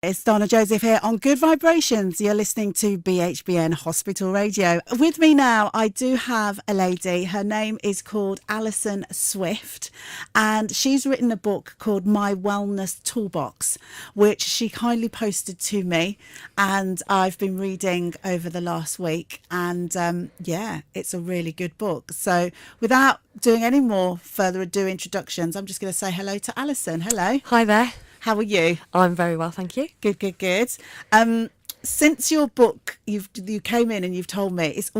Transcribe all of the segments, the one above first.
It's Donna Joseph here on Good Vibrations. You're listening to BHBN Hospital Radio. With me now, I do have a lady. Her name is called Alison Swift, and she's written a book called My Wellness Toolbox, which she kindly posted to me, and I've been reading over the last week. And it's a really good book. So without doing any more further ado introductions, I'm just going to say hello to Alison. Hello. Hi there. How are you? I'm very well, thank you. Good. Since your book, you came in and you've told me this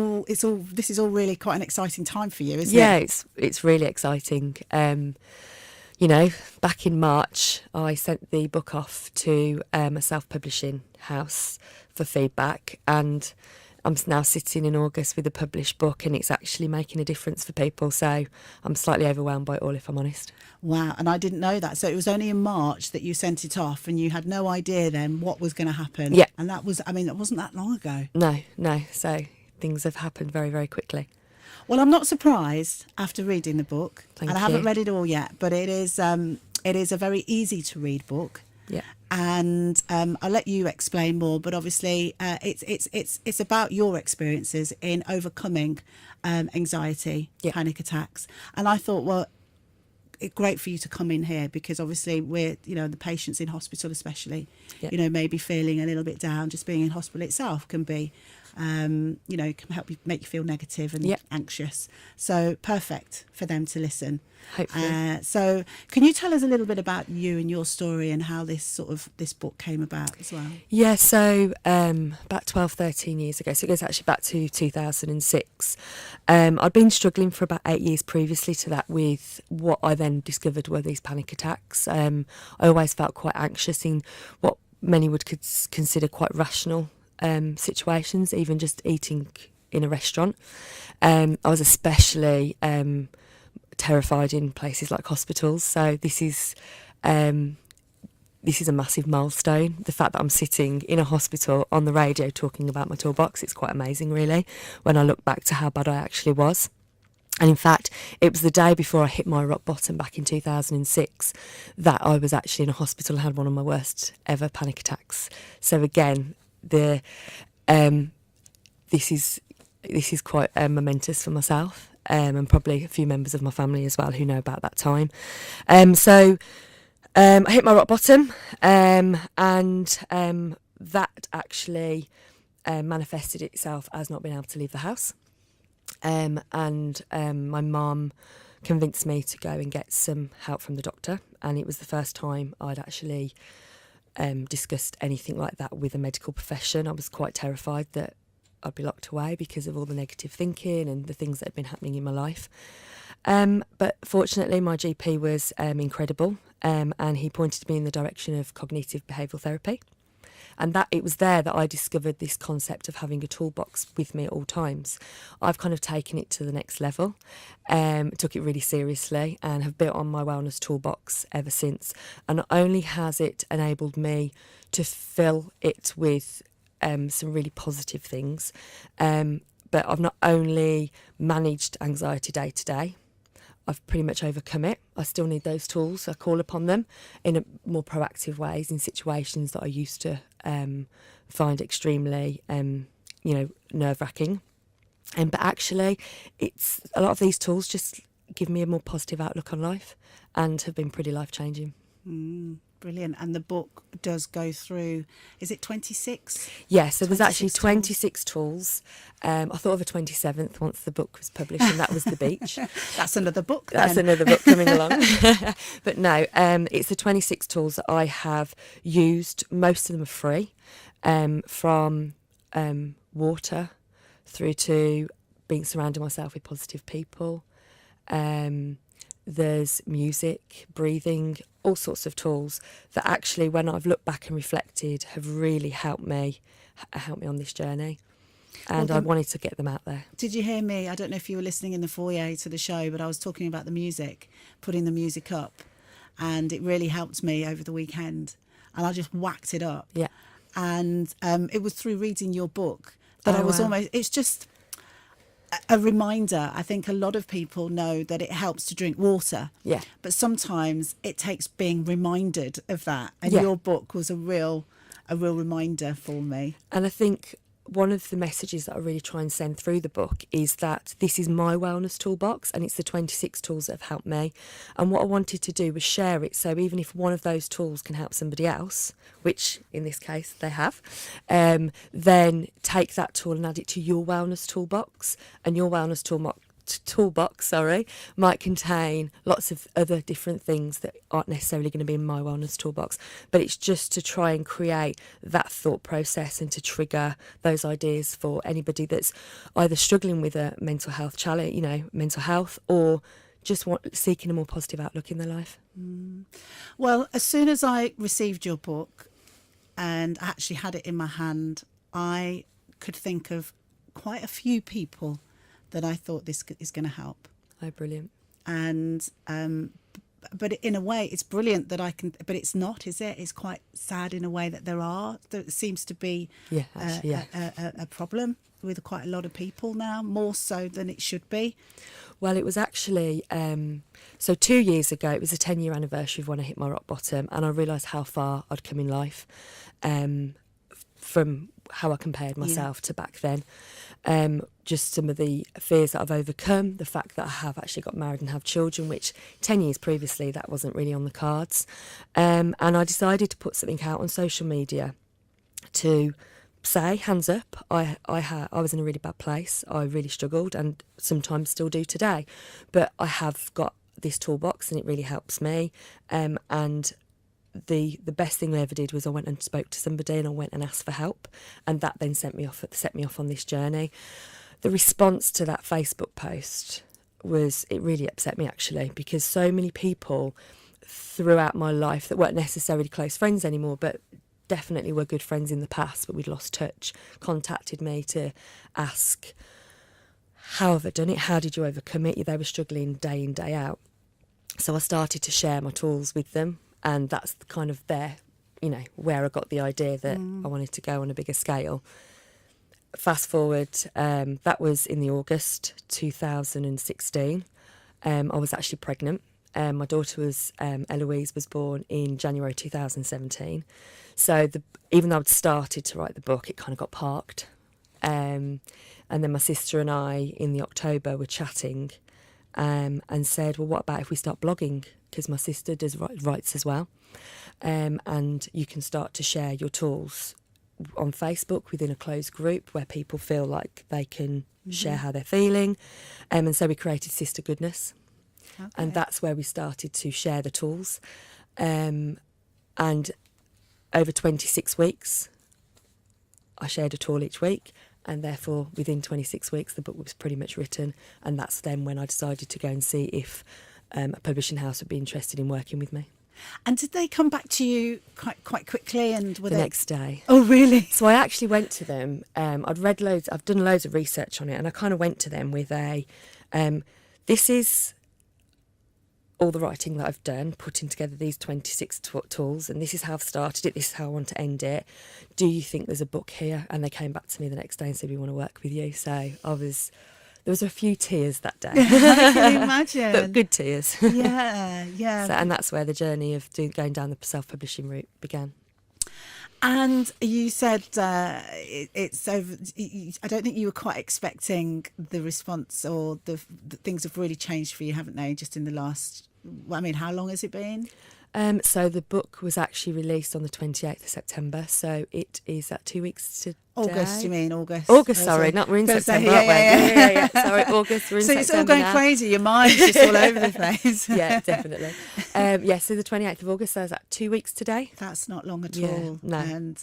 is all really quite an exciting time for you, isn't it? Yeah, it's really exciting. Back in March, I sent the book off to a self-publishing house for feedback, and I'm now sitting in August with a published book, and it's actually making a difference for people. So I'm slightly overwhelmed by it all, if I'm honest. Wow, and I didn't know that. So it was only in March that you sent it off, and you had no idea then what was going to happen. Yeah. And it wasn't that long ago. No. So things have happened very, very quickly. Well, I'm not surprised after reading the book. Thank you. I haven't read it all yet, but it is a very easy to read book. Yeah. And I'll let you explain more, but obviously it's about your experiences in overcoming anxiety, panic attacks. And I thought, well, it's great for you to come in here because obviously we're, the patients in hospital especially, maybe feeling a little bit down. Just being in hospital itself can be, can help you, make you feel negative and anxious. So perfect for them to listen. Hopefully. So can you tell us a little bit about you and your story and how this book came about as well? Yeah, so about 12, 13 years ago, so it goes actually back to 2006. I'd been struggling for about 8 years previously to that with what I then discovered were these panic attacks. I always felt quite anxious in what many would consider quite rational situations, even just eating in a restaurant. I was especially terrified in places like hospitals. So this is a massive milestone. The fact that I'm sitting in a hospital on the radio talking about my toolbox, it's quite amazing really when I look back to how bad I actually was. And in fact, it was the day before I hit my rock bottom back in 2006 that I was actually in a hospital and had one of my worst ever panic attacks. So again, this is quite momentous for myself. And probably a few members of my family as well who know about that time. So I hit my rock bottom, and that actually manifested itself as not being able to leave the house. And my mum convinced me to go and get some help from the doctor, and it was the first time I'd actually discussed anything like that with a medical profession. I was quite terrified that I'd be locked away because of all the negative thinking and the things that had been happening in my life. But fortunately, my GP was incredible, and he pointed me in the direction of cognitive behavioural therapy. And that it was there that I discovered this concept of having a toolbox with me at all times. I've kind of taken it to the next level, took it really seriously, and have built on my wellness toolbox ever since. And not only has it enabled me to fill it with some really positive things, but I've not only managed anxiety day to day, I've pretty much overcome it. I still need those tools. I call upon them in a more proactive ways in situations that I used to find extremely nerve-wracking. But actually, it's a lot of these tools just give me a more positive outlook on life and have been pretty life-changing. Brilliant. And the book does go through, is it 26? Yeah, so there's actually 26 tools. I thought of a 27th once the book was published, and that was The Beach. That's another book then. That's another book coming along. But no, it's the 26 tools that I have used. Most of them are free, from water through to surrounding myself with positive people. There's music, breathing, all sorts of tools that actually, when I've looked back and reflected, have really helped me on this journey. And I wanted to get them out there. Did you hear me? I don't know if you were listening in the foyer to the show, but I was talking about the music, putting the music up, and it really helped me over the weekend. And I just whacked it up. Yeah. And it was through reading your book that I was almost, it's just a reminder. I think a lot of people know that it helps to drink water. Yeah. But sometimes it takes being reminded of that. And your book was a real a real reminder for me. And I think one of the messages that I really try and send through the book is that this is my wellness toolbox, and it's the 26 tools that have helped me. And what I wanted to do was share it, so even if one of those tools can help somebody else, which in this case they have, then take that tool and add it to your wellness toolbox. And your wellness toolbox might contain lots of other different things that aren't necessarily going to be in my wellness toolbox, but it's just to try and create that thought process and to trigger those ideas for anybody that's either struggling with a mental health challenge, mental health, or just seeking a more positive outlook in their life. Well, as soon as I received your book and actually had it in my hand, I could think of quite a few people that I thought this is going to help. Oh, brilliant. And but in a way it's brilliant that I can, but it's not, is it? It's quite sad in a way that there seems to be a problem with quite a lot of people now, more so than it should be. Well, it was actually, so 2 years ago, it was a 10-year anniversary of when I hit my rock bottom, and I realised how far I'd come in life from how I compared myself to back then. Just some of the fears that I've overcome, the fact that I have actually got married and have children, which 10 years previously, that wasn't really on the cards. And I decided to put something out on social media to say, hands up, I was in a really bad place. I really struggled, and sometimes still do today. But I have got this toolbox, and it really helps me. And the best thing I ever did was I went and spoke to somebody, and I went and asked for help, and that then set me off on this journey. The response to that Facebook post it really upset me, actually, because so many people throughout my life that weren't necessarily close friends anymore, but definitely were good friends in the past, but we'd lost touch, contacted me to ask, how have I done it? How did you overcome it? They were struggling day in, day out. So I started to share my tools with them, and that's kind of where I got the idea that I wanted to go on a bigger scale. Fast forward, that was in the August 2016. I was actually pregnant. My daughter Eloise was born in January 2017. So even though I'd started to write the book, it kind of got parked. And then my sister and I in the October were chatting and said, well, what about if we start blogging? Because my sister writes as well. And you can start to share your tools on Facebook within a closed group where people feel like they can share how they're feeling. And so we created SisterGoodness. Okay. And that's where we started to share the tools. And over 26 weeks, I shared a tool each week. And therefore, within 26 weeks, the book was pretty much written. And that's then when I decided to go and see if a publishing house would be interested in working with me. And did they come back to you quite quickly? And the next day. Oh, really? So I actually went to them. I've done loads of research on it, and I kind of went to them with this is all the writing that I've done, putting together these 26 tools, and this is how I've started it, this is how I want to end it. Do you think there's a book here? And they came back to me the next day and said, we want to work with you. So there was a few tears that day. I can imagine. But good tears. Yeah. So, and that's where the journey of going down the self-publishing route began. And you said it's over. I don't think you were quite expecting the response, or the things have really changed for you, haven't they? Just in the last. I mean, how long has it been? So the book was actually released on the 28th of September. So it is at 2 weeks today. August, you mean August? August, sorry. We're in September, aren't we? Yeah. Sorry, August, we're in September. So it's all going crazy. Your mind's just all over the place. Yeah, definitely. So the 28th of August, so is that 2 weeks today? That's not long at all. No. And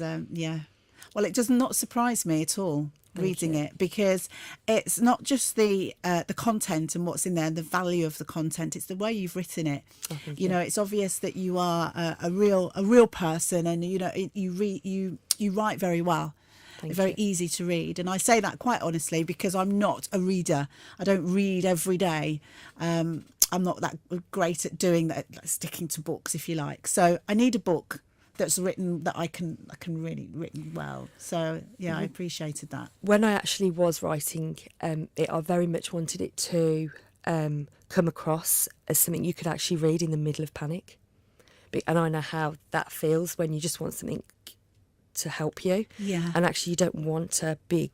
well, it does not surprise me at all. Reading it, because it's not just the content and what's in there, the value of the content, it's the way you've written it. You know, it's obvious that you are a real person, and you write very well. Very easy to read, and I say that quite honestly because I'm not a reader. I don't read every day. I'm not that great at doing that, sticking to books, if you like. So I need a book that's written that I can really written well. So I appreciated that. When I actually was writing it, I very much wanted it to come across as something you could actually read in the middle of panic. And I know how that feels when you just want something to help you. Yeah. And actually you don't want a big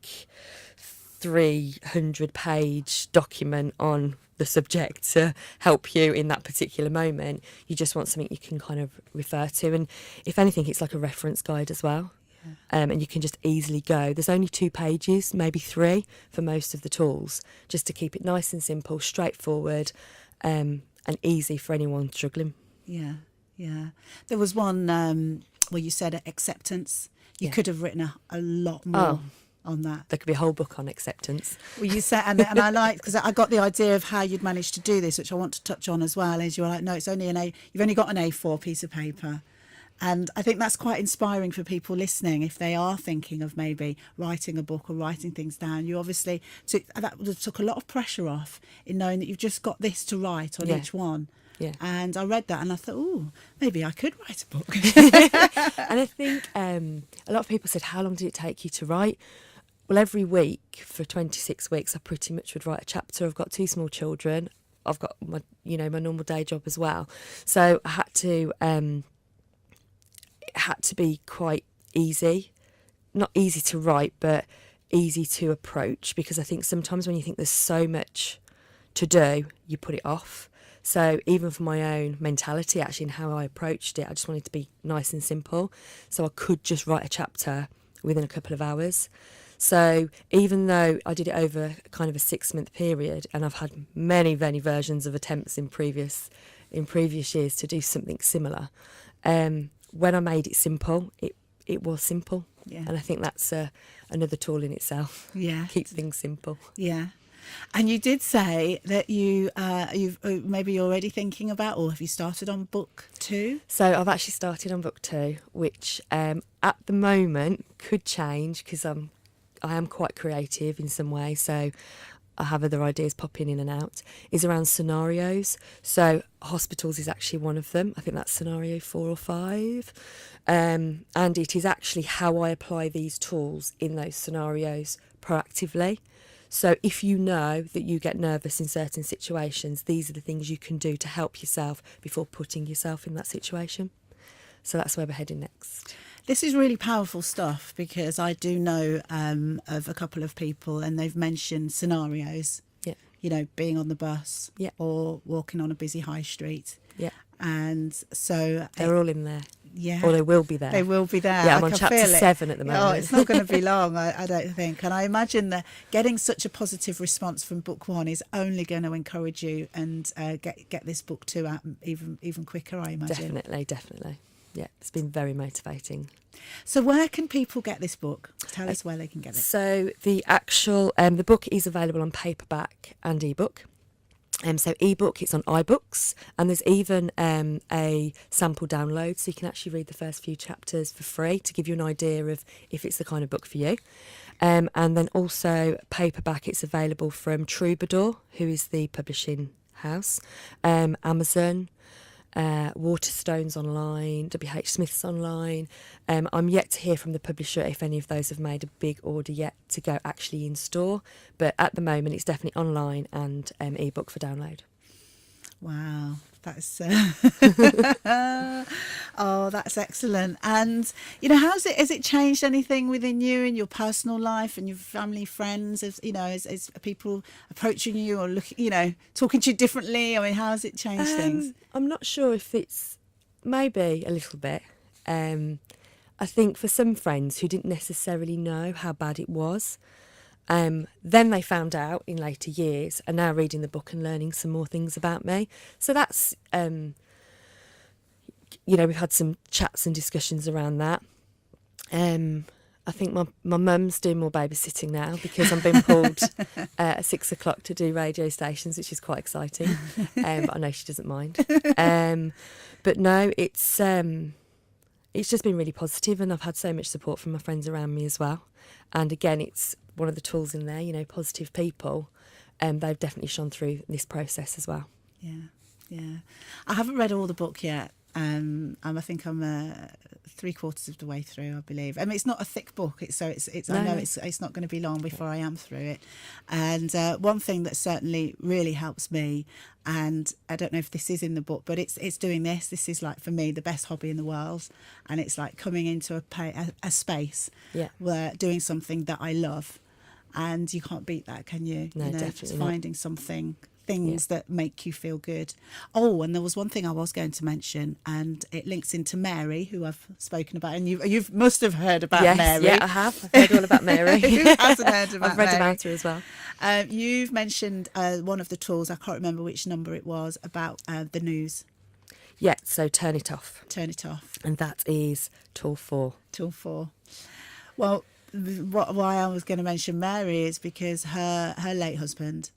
300-page document on the subject to help you in that particular moment. You just want something you can kind of refer to. And if anything, it's like a reference guide as well. And you can just easily go. There's only 2 pages, maybe 3 for most of the tools, just to keep it nice and simple, straightforward, and easy for anyone struggling. Yeah, yeah. There was one where you said acceptance. You could have written a lot more on that. There could be a whole book on acceptance. Well, you said, and I liked, because I got the idea of how you'd managed to do this, which I want to touch on as well. Is you were like, no, it's only you've only got an A4 piece of paper. And I think that's quite inspiring for people listening if they are thinking of maybe writing a book or writing things down. You obviously took a lot of pressure off in knowing that you've just got this to write on each one. Yeah. And I read that and I thought, oh, maybe I could write a book. And I think a lot of people said, how long did it take you to write? Well, every week for 26 weeks, I pretty much would write a chapter. I've got 2 small children. I've got my normal day job as well. So I had to... it had to be quite easy, not easy to write, but easy to approach, because I think sometimes when you think there's so much to do, you put it off. So even for my own mentality, actually, and how I approached it, I just wanted to be nice and simple. So I could just write a chapter within a couple of hours. So even though I did it over kind of a 6-month period, and I've had many, many versions of attempts in previous years to do something similar, when I made it simple, it was simple. Yeah. And I think that's another tool in itself. Yeah. Keep things simple. Yeah. And you did say that you've maybe already thinking about, or have you started on book 2? So I've actually started on book 2, which at the moment could change, because I am quite creative in some way. So I have other ideas popping in and out, is around scenarios. So hospitals is actually one of them. I think that's scenario 4 or 5. And it is actually how I apply these tools in those scenarios proactively. So if you know that you get nervous in certain situations, these are the things you can do to help yourself before putting yourself in that situation. So that's where we're heading next. This is really powerful stuff, because I do know of a couple of people, and they've mentioned scenarios. Yeah. You know, being on the bus. Yeah. Or walking on a busy high street. Yeah. And so they're all in there. Yeah. Or they will be there. They will be there. Yeah, I'm on chapter 7 at the moment. Oh, it's not going to be long, I don't think. And I imagine that getting such a positive response from book 1 is only going to encourage you and get this book 2 out even quicker, I imagine. Definitely. Yeah, it's been very motivating. So where can people get this book? Tell us where they can get it. So the actual the book is available on paperback and ebook. So ebook, it's on iBooks, and there's even a sample download, so you can actually read the first few chapters for free to give you an idea of if it's the kind of book for you. And then also paperback, it's available from Troubadour, who is the publishing house, Amazon, Waterstones online, WH Smith's online. I'm yet to hear from the publisher if any of those have made a big order yet to go actually in store, but at the moment it's definitely online and ebook for download. Wow, that's oh, that's excellent. And has it changed anything within you in your personal life and your family, friends? As people approaching you or talking to you differently? I mean, how has it changed things? I'm not sure if it's maybe a little bit. I think for some friends who didn't necessarily know how bad it was, then they found out in later years, and now reading the book and learning some more things about me. So that's, we've had some chats and discussions around that. I think my mum's doing more babysitting now, because I'm being pulled at 6 o'clock to do radio stations, which is quite exciting. But I know she doesn't mind. But no, it's just been really positive, and I've had so much support from my friends around me as well. And again, it's one of the tools in there, positive people. They've definitely shone through this process as well. Yeah. I haven't read all the book yet. I think I'm 3/4 of the way through, I believe. I mean, it's not a thick book, it's I know it's not going to be long before I am through it. And one thing that certainly really helps me, and I don't know if this is in the book, but it's doing this. This is like for me the best hobby in the world, and it's like coming into a space where doing something that I love, and you can't beat that, can you? No, definitely just not. finding things that make you feel good. Oh, and there was one thing I was going to mention, and it links into Mary, who I've spoken about, and you must have heard about Mary. Yeah, I have. I've heard all about Mary. Who hasn't heard about I've read Mary? about her as well. You've mentioned one of the tools, I can't remember which number it was, about the news. Yeah, so turn it off. Turn it off. And that is tool 4. Tool 4. Well, why I was going to mention Mary is because her late husband,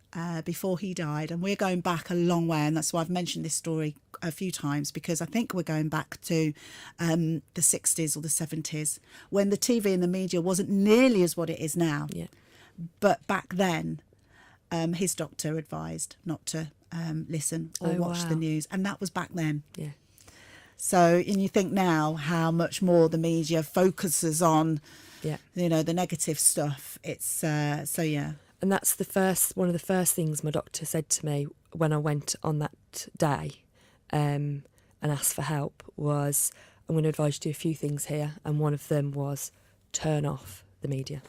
before he died, and we're going back a long way, and that's why I've mentioned this story a few times, because I think we're going back to the 60s or the 70s, when the TV and the media wasn't nearly as what it is now. Yeah. But back then, his doctor advised not to listen or watch the news, and that was back then. Yeah. So, and you think now how much more the media focuses on, the negative stuff. It's so yeah. And that's one of the first things my doctor said to me when I went on that day and asked for help was, I'm going to advise you to do a few things here. And one of them was turn off the media,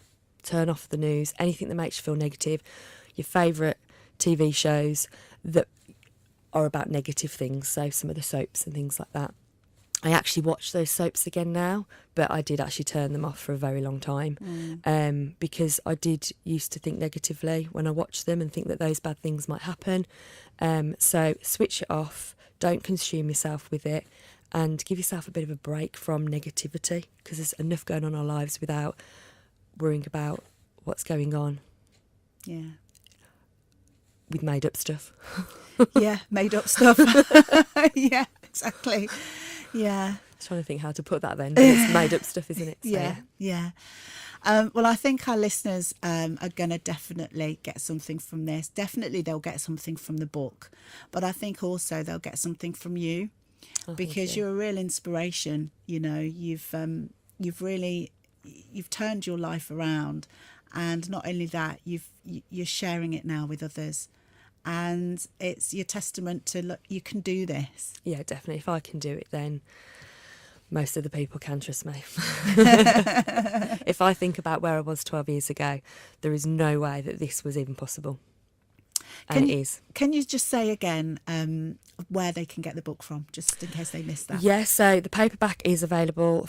turn off the news, anything that makes you feel negative, your favourite TV shows that are about negative things, so some of the soaps and things like that. I actually watch those soaps again now, but I did actually turn them off for a very long time because I did used to think negatively when I watched them and think that those bad things might happen. So switch it off, don't consume yourself with it, and give yourself a bit of a break from negativity, because there's enough going on in our lives without worrying about what's going on. Yeah. With made up stuff. Yeah, made up stuff. Yeah, exactly. Yeah. I was trying to think how to put that then, but it's made up stuff, isn't it? So, yeah. Well, I think our listeners are going to definitely get something from this. Definitely they'll get something from the book, but I think also they'll get something from you, because you're a real inspiration. You've turned your life around, and not only that, you're sharing it now with others. And it's your testament to, look, you can do this. Yeah, definitely. If I can do it, then most of the people can, trust me. If I think about where I was 12 years ago, there is no way that this was even possible. And it is. Can you just say again where they can get the book from, just in case they missed that? Yeah, so the paperback is available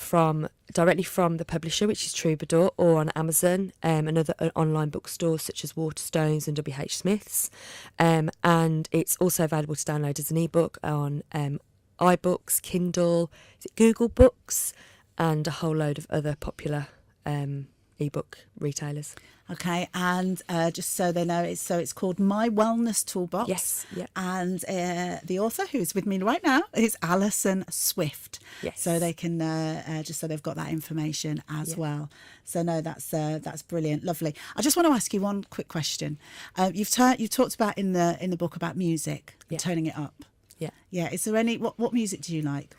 directly from the publisher, which is Troubadour, or on Amazon and other online bookstores such as Waterstones and WH Smith's. And it's also available to download as an ebook on iBooks, Kindle, Google Books, and a whole load of other popular ebook retailers. Okay, and just so they know, it's called My Wellness Toolbox. Yes, yeah. And the author, who's with me right now, is Alison Swift. Yes. So they can just so they've got that information as well. So no, that's brilliant, lovely. I just want to ask you one quick question. You've talked about in the book about music, turning it up. Yeah. Yeah. Is there any what music do you like?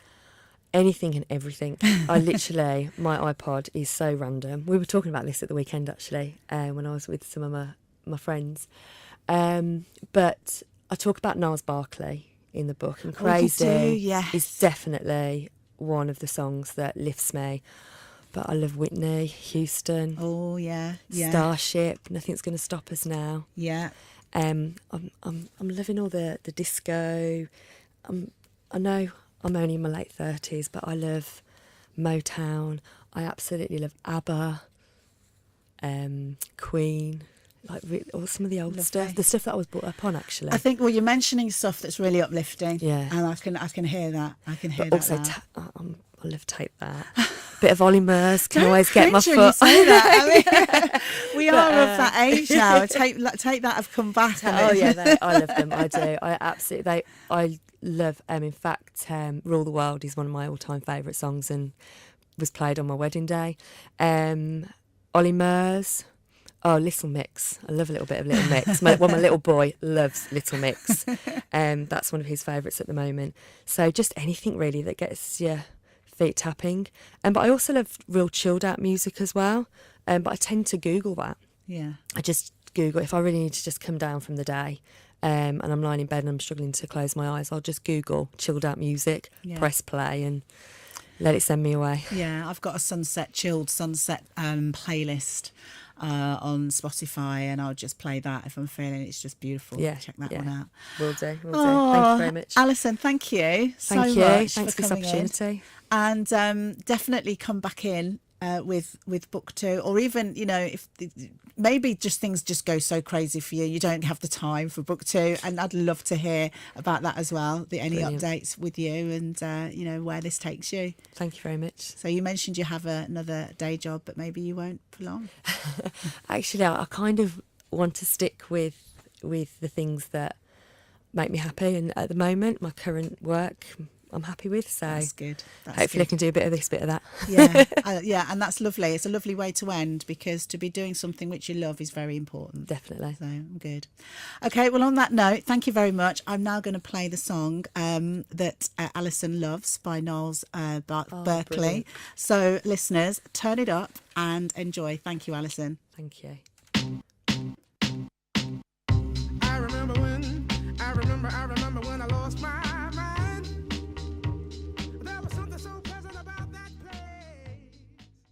Anything and everything. I literally, my iPod is so random. We were talking about this at the weekend, actually, when I was with some of my friends. But I talk about Niles Barkley in the book, and Crazy is definitely one of the songs that lifts me. But I love Whitney Houston. Oh, yeah. Starship, Nothing's Gonna Stop Us Now. Yeah. I'm loving all the disco. I know I'm only in my late 30s, but I love Motown. I absolutely love ABBA, Queen, or some of the old stuff, the stuff that I was brought up on, actually. I think, well, you're mentioning stuff that's really uplifting. Yeah. And I can hear that. I can hear but that. Also, I love Take That. Bit of Ollie Murs, can always get my foot. You say that. I mean, we are of that age now. Take That have come back. Oh yeah, I love them. I do. I love. In fact, "Rule the World" is one of my all-time favourite songs and was played on my wedding day. Ollie Murs, Oh, Little Mix. I love a little bit of Little Mix. My little boy loves Little Mix. That's one of his favourites at the moment. So just anything really that gets your feet tapping. But I also love real chilled out music as well. But I tend to Google that. Yeah. I just Google, if I really need to just come down from the day and I'm lying in bed and I'm struggling to close my eyes, I'll just Google chilled out music, press play and let it send me away. Yeah, I've got a chilled sunset playlist on Spotify, and I'll just play that if I'm feeling it's just beautiful. Yeah, check that one out. Will do. Thank Oh, you very much. Alison, thank you so much. Thanks for for this coming opportunity. in. And definitely come back in with book 2, or even, you know, if maybe just things just go so crazy for you, you don't have the time for book 2, and I'd love to hear about that as well. Any Brilliant. updates with you, and you know, where this takes you. Thank you very much. So you mentioned you have another day job, but maybe you won't for long. Actually, I kind of want to stick with the things that make me happy, and at the moment my current work I'm happy with, so that's good. Hopefully I can do a bit of this, bit of that. Yeah, and that's lovely. It's a lovely way to end, because to be doing something which you love is very important. Definitely. So good. Okay, well, on that note, thank you very much. I'm now going to play the song that Alison loves by Niles Berkeley. Brilliant. So listeners, turn it up and enjoy. Thank you, Alison. Thank you.